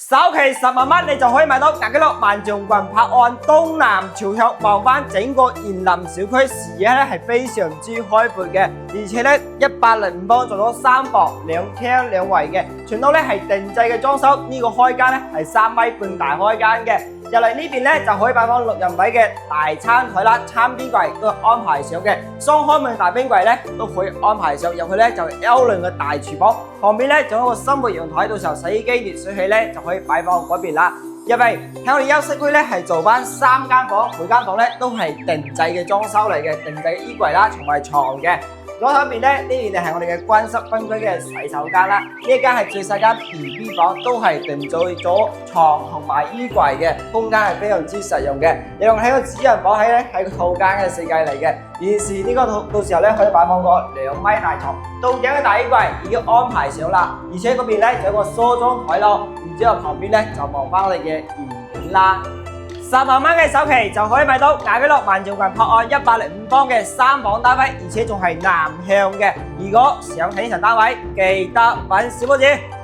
首期10萬蚊，你就可以買到雅居樂萬象群拍岸東南朝向望翻整個園林小區，視野咧係非常之開闊嘅，而且咧105方做咗3房2廳2衛嘅，全屋咧係定制嘅裝修，呢、這個開間咧係3米半大開間嘅。入嚟呢邊咧就可以擺放6人位嘅大餐台啦，餐邊櫃都安排上嘅，雙開門大冰櫃咧都可以安排上，入去咧就 L 型嘅大廚房，旁邊咧仲有一個生活陽台，到時候洗衣機、熱水器咧就可以擺放嗰邊啦。入嚟喺我哋休息區咧係做翻3間房，每間房咧都係定制嘅裝修嚟嘅，定制嘅衣櫃啦同埋床嘅。左手邊咧呢邊就係我哋嘅乾濕分區嘅洗手間啦，呢一間係最細間 BB 房，都係定做咗床同埋衣櫃嘅，空間係非常之實用嘅。利用喺個主人房喺個套間嘅設計嚟嘅，現時呢個到時候咧可以擺放個2米大床，到頂嘅大衣櫃已經安排上啦，而且嗰邊咧仲有個梳妝台咯，然之後旁邊咧就望翻我哋嘅園景啦。10萬蚊嘅首期就可以買到雅居樂萬象群拍岸105方嘅3房單位，而且仲係南向嘅。如果想睇呢層單位，記得揾小波子。